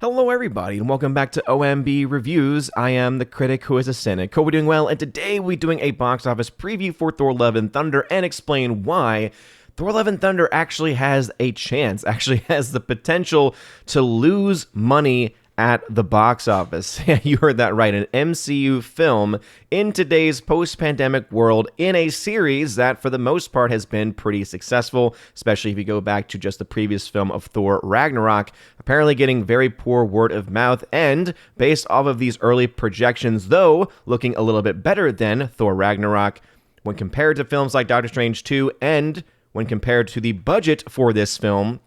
Hello everybody and welcome back to OMB Reviews. I am the critic who is a cynic. Hope we're doing well, and today we're doing a box office preview for Thor: Love and Thunder and explain why Thor: Love and Thunder actually has a chance, actually has the potential to lose money at the box office. Yeah, you heard that right, an MCU film in today's post-pandemic world in a series that for the most part has been pretty successful, especially if you go back to just the previous film of Thor Ragnarok, apparently getting very poor word of mouth, and based off of these early projections, though looking a little bit better than Thor Ragnarok when compared to films like Doctor Strange 2 and when compared to the budget for this film.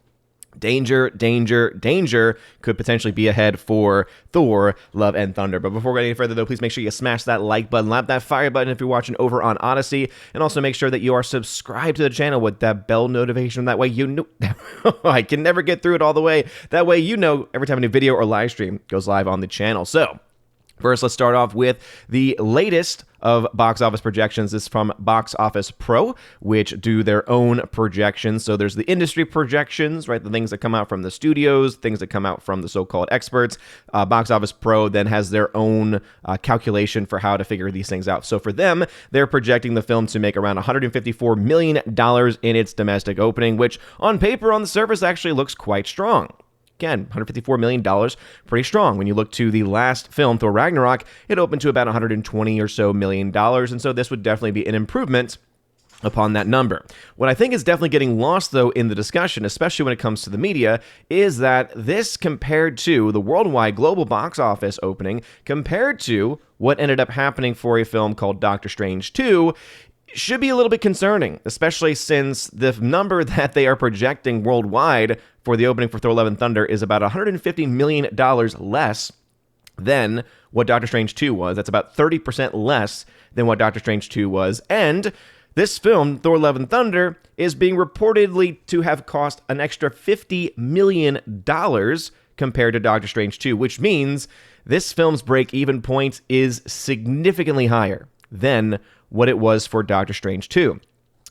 Danger could potentially be ahead for Thor: Love and Thunder. But before we go any further, though, please make sure you smash that like button, lap that fire button if you're watching over on Odyssey, and also make sure that you are subscribed to the channel with that bell notification. That way you know I can never get through it all the way. That way you know every time a new video or live stream goes live on the channel. So first, let's start off with the latest of box office projections. This is from Box Office Pro, which do their own projections. So there's the industry projections, right? The things that come out from the studios, things that come out from the so-called experts. Box Office Pro then has their own calculation for how to figure these things out. So for them, they're projecting the film to make around $154 million in its domestic opening, which on paper, on the surface, actually looks quite strong. Again, $154 million, pretty strong. When you look to the last film, Thor Ragnarok, it opened to about $120 or so million, and so this would definitely be an improvement upon that number. What I think is definitely getting lost, though, in the discussion, especially when it comes to the media, is that this compared to the worldwide global box office opening, compared to what ended up happening for a film called Doctor Strange 2, should be a little bit concerning, especially since the number that they are projecting worldwide for the opening for Thor: Love and Thunder is about $150 million less than what Doctor Strange 2 was. That's about 30% less than what Doctor Strange 2 was. And this film, Thor: Love and Thunder, is being reportedly to have cost an extra $50 million compared to Doctor Strange 2, which means this film's break-even point is significantly higher than what it was for Doctor Strange 2.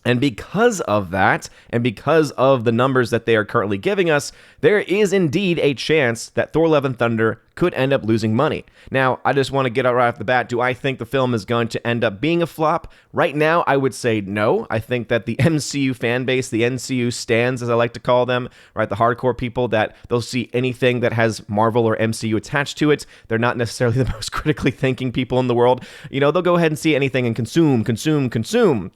And because of that, and because of the numbers that they are currently giving us, there is indeed a chance that Thor: Love and Thunder could end up losing money. Now, I just want to get out right off the bat, do I think the film is going to end up being a flop? Right now, I would say no. I think that the MCU fan base, the NCU stans, as I like to call them, right, the hardcore people, that they'll see anything that has Marvel or MCU attached to it. They're not necessarily the most critically thinking people in the world. You know, they'll go ahead and see anything and consume.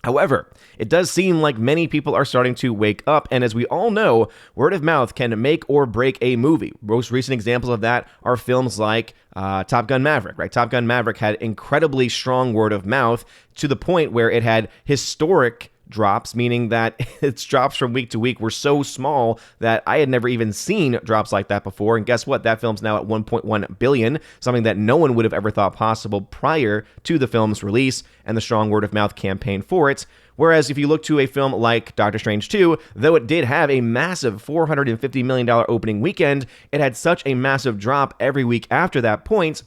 However, it does seem like many people are starting to wake up, and as we all know, word of mouth can make or break a movie. Most recent examples of that are films like Top Gun Maverick, right? Top Gun Maverick had incredibly strong word of mouth to the point where it had historic drops, meaning that its drops from week to week were so small that I had never even seen drops like that before. And guess what? That film's now at 1.1 billion, something that no one would have ever thought possible prior to the film's release and the strong word of mouth campaign for it. Whereas if you look to a film like Doctor Strange 2, though it did have a massive $450 million opening weekend, it had such a massive drop every week after that point,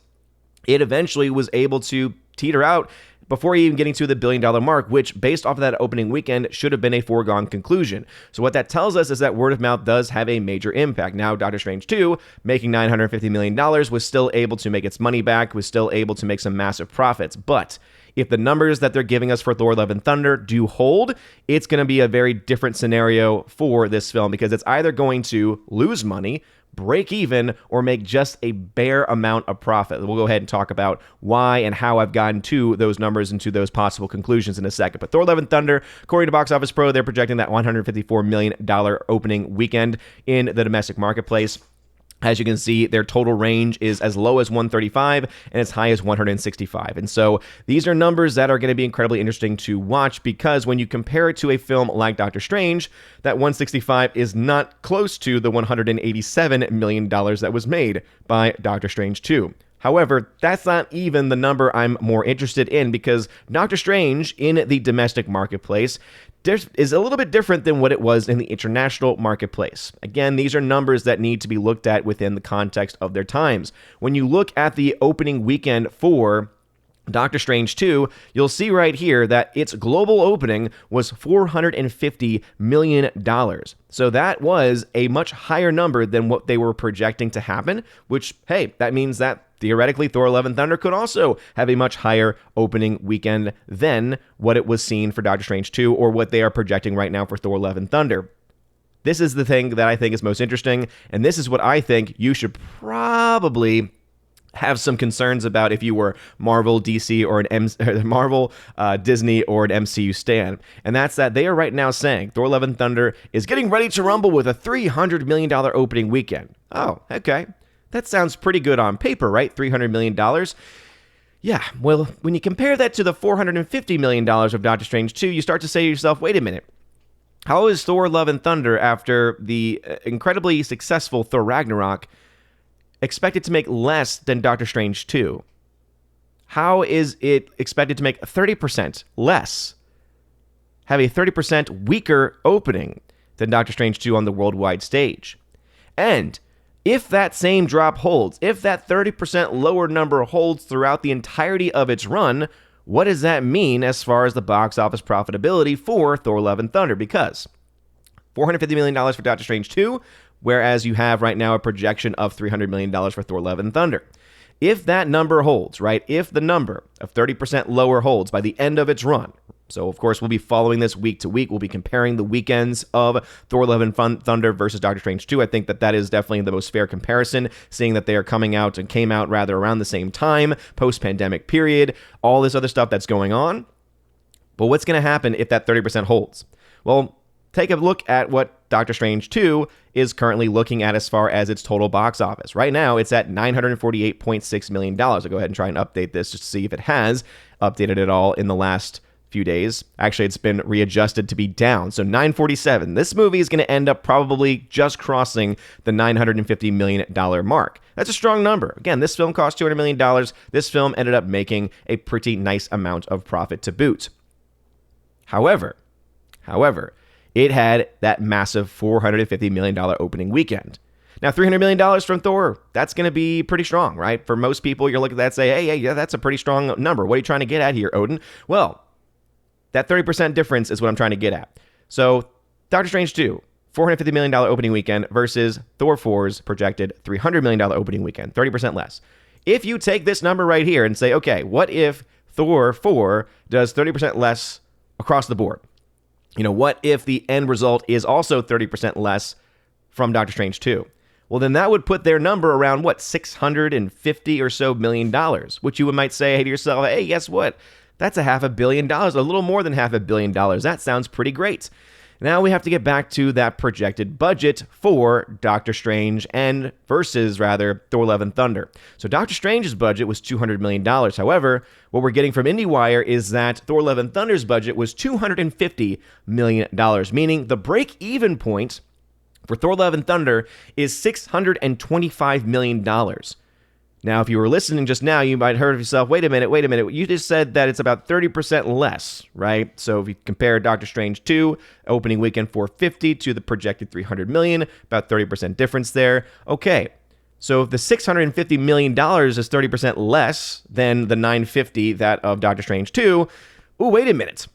it eventually was able to teeter out before even getting to the billion-dollar mark, which, based off of that opening weekend, should have been a foregone conclusion. So what that tells us is that word of mouth does have a major impact. Now, Doctor Strange 2, making $950 million, was still able to make its money back, was still able to make some massive profits. But if the numbers that they're giving us for Thor: Love and Thunder do hold, it's going to be a very different scenario for this film, because it's either going to lose money, break even, or make just a bare amount of profit. We'll go ahead and talk about why and how I've gotten to those numbers and to those possible conclusions in a second. But Thor: Love and Thunder, according to Box Office Pro, they're projecting that $154 million opening weekend in the domestic marketplace. As you can see, their total range is as low as 135 and as high as 165. And so these are numbers that are going to be incredibly interesting to watch, because when you compare it to a film like Doctor Strange, that 165 is not close to the $187 million that was made by Doctor Strange 2. However, that's not even the number I'm more interested in, because Doctor Strange in the domestic marketplace is a little bit different than what it was in the international marketplace. Again, these are numbers that need to be looked at within the context of their times. When you look at the opening weekend for Doctor Strange 2, you'll see right here that its global opening was $450 million. So that was a much higher number than what they were projecting to happen, which, hey, that means that theoretically Thor Love and Thunder could also have a much higher opening weekend than what it was seen for Doctor Strange 2 or what they are projecting right now for Thor Love and Thunder. This is the thing that I think is most interesting, and this is what I think you should probably have some concerns about if you were Marvel, DC, or Marvel, Disney, or an MCU stan. And that's that they are right now saying Thor Love and Thunder is getting ready to rumble with a $300 million opening weekend. Oh, okay. That sounds pretty good on paper, right? $300 million. Yeah, well, when you compare that to the $450 million of Doctor Strange 2, you start to say to yourself, wait a minute. How is Thor Love and Thunder, after the incredibly successful Thor Ragnarok, expected to make less than Doctor Strange 2? How is it expected to make 30% less? Have a 30% weaker opening than Doctor Strange 2 on the worldwide stage? And if that same drop holds, if that 30% lower number holds throughout the entirety of its run, what does that mean as far as the box office profitability for Thor Love and Thunder? Because $450 million for Doctor Strange 2, whereas you have right now a projection of $300 million for Thor Love and Thunder. If that number holds, right, if the number of 30% lower holds by the end of its run, so of course we'll be following this week to week, we'll be comparing the weekends of Thor Love and Thunder versus Doctor Strange 2. I think that is definitely the most fair comparison, seeing that they are coming out and came out rather around the same time, post-pandemic period, all this other stuff that's going on. But what's going to happen if that 30% holds? Well, take a look at what Doctor Strange 2 is currently looking at as far as its total box office. Right now, it's at $948.6 million. I'll go ahead and try and update this just to see if it has updated at all in the last few days. Actually, it's been readjusted to be down. So 947. This movie is going to end up probably just crossing the $950 million mark. That's a strong number. Again, this film cost $200 million. This film ended up making a pretty nice amount of profit to boot. However, it had that massive $450 million opening weekend. Now, $300 million from Thor, that's going to be pretty strong, right? For most people, you're looking at that and say, hey, yeah, that's a pretty strong number. What are you trying to get at here, Odin? Well, that 30% difference is what I'm trying to get at. So, Doctor Strange 2, $450 million opening weekend versus Thor 4's projected $300 million opening weekend, 30% less. If you take this number right here and say, okay, what if Thor 4 does 30% less across the board? You know, what if the end result is also 30% less from Doctor Strange 2? Well, then that would put their number around, what, $650 or so million, which you might say to yourself, hey, guess what? That's $500 million, a little more than $500 million. That sounds pretty great. Now we have to get back to that projected budget for Doctor Strange and Thor Love and Thunder. So Doctor Strange's budget was $200 million. However, what we're getting from IndieWire is that Thor Love and Thunder's budget was $250 million, meaning the break-even point for Thor Love and Thunder is $625 million. Now, if you were listening just now, you might have heard of yourself, wait a minute, you just said that it's about 30% less, right? So if you compare Doctor Strange 2, opening weekend 450 to the projected 300 million, about 30% difference there. Okay, so if the $650 million is 30% less than the 950 that of Doctor Strange 2, wait a minute.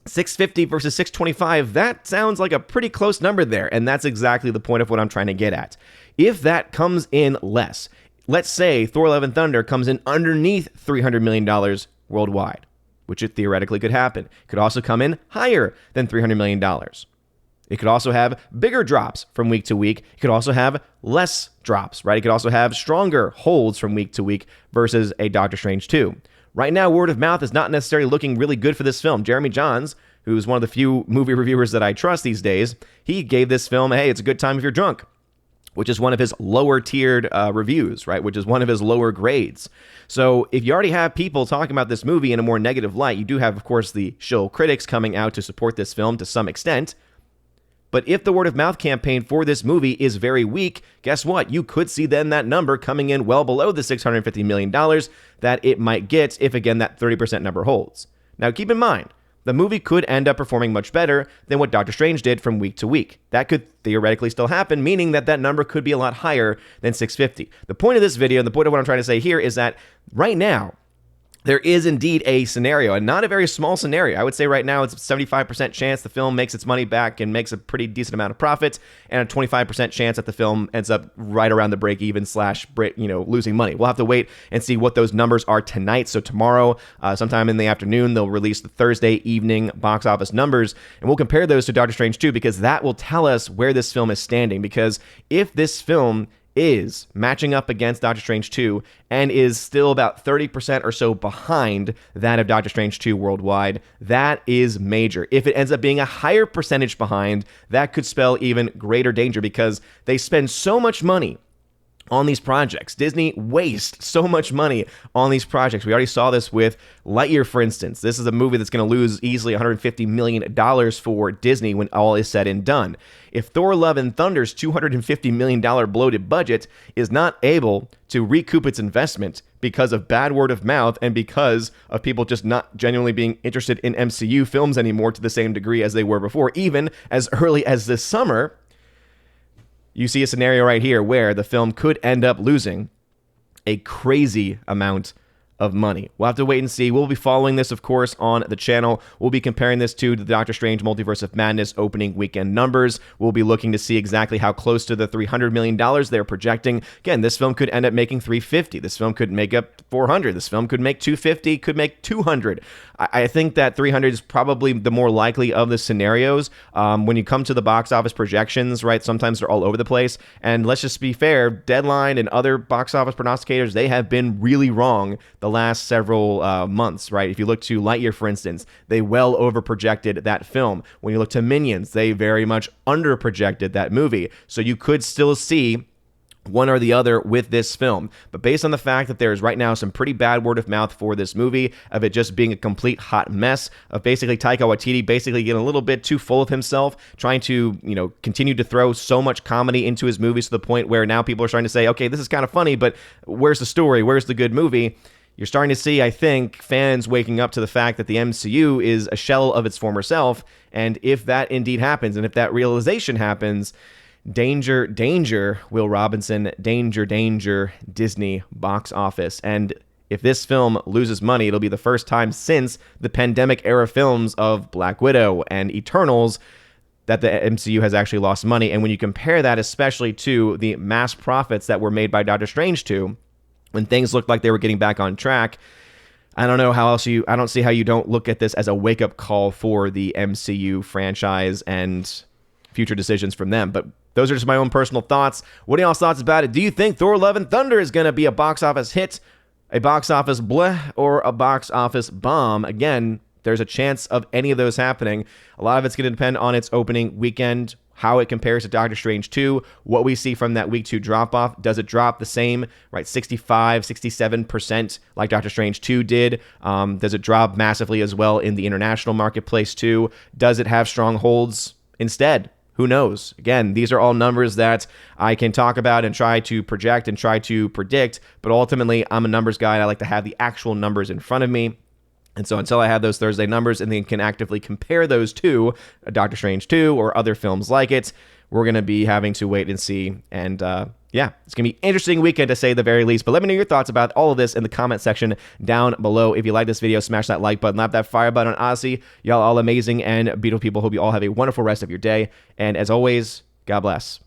650 versus 625, that sounds like a pretty close number there, and that's exactly the point of what I'm trying to get at. If that comes in less, let's say Thor Love and Thunder comes in underneath $300 million worldwide, which it theoretically could happen. It could also come in higher than $300 million. It could also have bigger drops from week to week. It could also have less drops, right? It could also have stronger holds from week to week versus a Doctor Strange 2. Right now, word of mouth is not necessarily looking really good for this film. Jeremy Johns, who's one of the few movie reviewers that I trust these days, he gave this film, hey, it's a good time if you're drunk, which is one of his lower tiered reviews, right? Which is one of his lower grades. So if you already have people talking about this movie in a more negative light, you do have, of course, the shill critics coming out to support this film to some extent. But if the word of mouth campaign for this movie is very weak, guess what? You could see then that number coming in well below the $650 million that it might get if, again, that 30% number holds. Now, keep in mind, the movie could end up performing much better than what Doctor Strange did from week to week. That could theoretically still happen, meaning that that number could be a lot higher than 650. The point of this video, and the point of what I'm trying to say here is that right now, there is indeed a scenario, and not a very small scenario. I would say right now it's a 75% chance the film makes its money back and makes a pretty decent amount of profit, and a 25% chance that the film ends up right around the break even / losing money. We'll have to wait and see what those numbers are tonight. So tomorrow, sometime in the afternoon, they'll release the Thursday evening box office numbers, and we'll compare those to Doctor Strange 2 because that will tell us where this film is standing. Because if this film is matching up against Doctor Strange 2 and is still about 30% or so behind that of Doctor Strange 2 worldwide, that is major. If it ends up being a higher percentage behind, that could spell even greater danger because they spend so much money on these projects. Disney wastes so much money on these projects. We already saw this with Lightyear, for instance. This is a movie that's going to lose easily $150 million for Disney when all is said and done. If Thor Love and Thunder's $250 million bloated budget is not able to recoup its investment because of bad word of mouth and because of people just not genuinely being interested in MCU films anymore to the same degree as they were before, even as early as this summer, you see a scenario right here where the film could end up losing a crazy amount of money. We'll have to wait and see. We'll be following this, of course, on the channel. We'll be comparing this to the Doctor Strange Multiverse of Madness opening weekend numbers. We'll be looking to see exactly how close to the $300 million they're projecting. Again, this film could end up making $350. This film could make up $400. This film could make $250, could make $200. I think that $300 is probably the more likely of the scenarios. When you come to the box office projections, right, sometimes they're all over the place. And let's just be fair, Deadline and other box office prognosticators, they have been really wrong the last several months, right? If you look to Lightyear, for instance, they well over-projected that film. When you look to Minions, they very much under-projected that movie. So you could still see one or the other with this film. But based on the fact that there's right now some pretty bad word of mouth for this movie, of it just being a complete hot mess, of basically Taika Waititi basically getting a little bit too full of himself, trying to, continue to throw so much comedy into his movies to the point where now people are starting to say, okay, this is kind of funny, but where's the story? Where's the good movie? You're starting to see, I think, fans waking up to the fact that the MCU is a shell of its former self. And if that indeed happens, and if that realization happens, danger, danger, Will Robinson, danger, danger, Disney box office. And if this film loses money, it'll be the first time since the pandemic-era films of Black Widow and Eternals that the MCU has actually lost money. And when you compare that especially to the mass profits that were made by Doctor Strange 2, when things looked like they were getting back on track, I don't know how else I don't see how you don't look at this as a wake-up call for the MCU franchise and future decisions from them. But those are just my own personal thoughts. What are y'all's thoughts about it? Do you think Thor Love and Thunder is going to be a box office hit, a box office bleh, or a box office bomb? Again, there's a chance of any of those happening. A lot of it's going to depend on its opening weekend, how it compares to Doctor Strange 2, what we see from that week 2 drop-off. Does it drop the same, right, 65, 67% like Doctor Strange 2 did? Does it drop massively as well in the international marketplace too? Does it have strongholds instead? Who knows? Again, these are all numbers that I can talk about and try to project and try to predict, but ultimately, I'm a numbers guy, and I like to have the actual numbers in front of me. And so until I have those Thursday numbers and then can actively compare those to Doctor Strange 2 or other films like it, we're going to be having to wait and see. And it's going to be an interesting weekend to say the very least. But let me know your thoughts about all of this in the comment section down below. If you like this video, smash that like button, slap that fire button. Honestly, y'all all amazing and beautiful people. Hope you all have a wonderful rest of your day. And as always, God bless.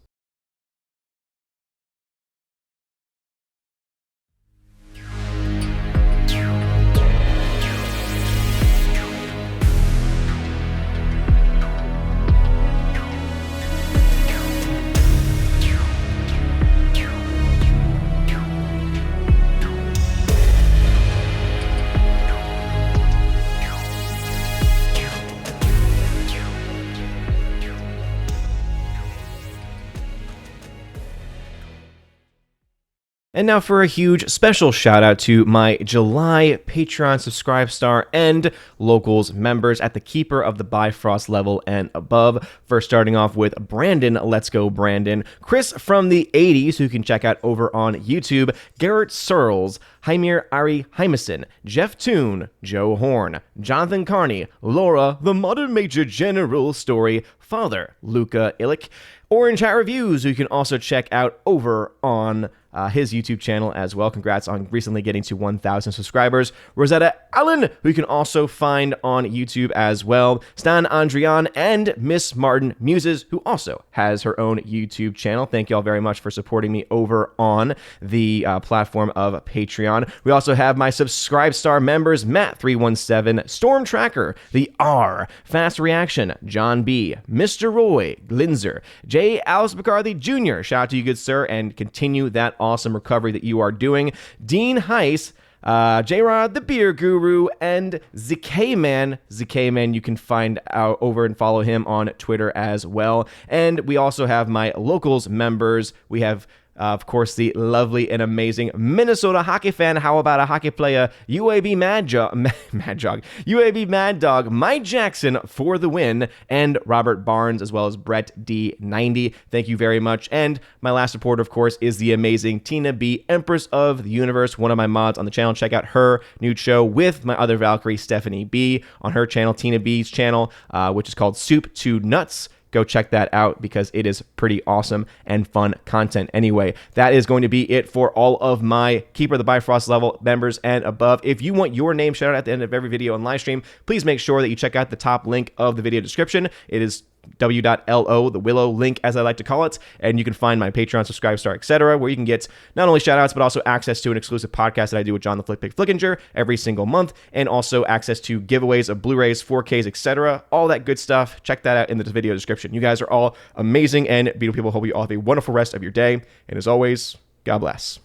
And now for a huge special shout out to my July Patreon Subscribe Star and Locals members at the Keeper of the Bifrost level and above. First starting off with Brandon, let's go Brandon, Chris from the 80s, who you can check out over on YouTube, Garrett Searles, Hymir Ari Hymason, Jeff Toon, Joe Horn, Jonathan Carney, Laura, The Modern Major General Story, Father, Luca Illick, Orange Hat Reviews, who you can also check out over on his YouTube channel as well. Congrats on recently getting to 1,000 subscribers. Rosetta Allen, who you can also find on YouTube as well. Stan Andrian and Miss Martin Muses, who also has her own YouTube channel. Thank you all very much for supporting me over on the platform of Patreon. We also have my Subscribe Star members, Matt317, Storm Tracker, The R, Fast Reaction, John B, Mr. Roy, Glinzer, J. Alice McCarthy Jr., shout out to you, good sir, and continue that awesome recovery that you are doing. Dean Heiss, J-Rod, the Beer Guru, and ZK-Man. ZK-Man, you can find out over and follow him on Twitter as well. And we also have my Locals members. We have of course, the lovely and amazing Minnesota hockey fan. How about a hockey player? UAB UAB Mad Dog, Mike Jackson for the win, and Robert Barnes, as well as Brett D90. Thank you very much. And my last supporter, of course, is the amazing Tina B, Empress of the Universe, one of my mods on the channel. Check out her new show with my other Valkyrie, Stephanie B, on her channel, Tina B's channel, which is called Soup to Nuts. Go check that out because it is pretty awesome and fun content. Anyway, that is going to be it for all of my Keeper of the Bifrost level members and above. If you want your name shout out at the end of every video and live stream, please make sure that you check out the top link of the video description. It is w.lo, the Willow link, as I like to call it, and you can find my Patreon, Subscribe Star, etc., where you can get not only shoutouts, but also access to an exclusive podcast that I do with John the Flickpick Flickinger every single month, and also access to giveaways of Blu-rays, 4Ks, etc., all that good stuff. Check that out in the video description. You guys are all amazing and beautiful people. Hope you all have a wonderful rest of your day, and as always, God bless.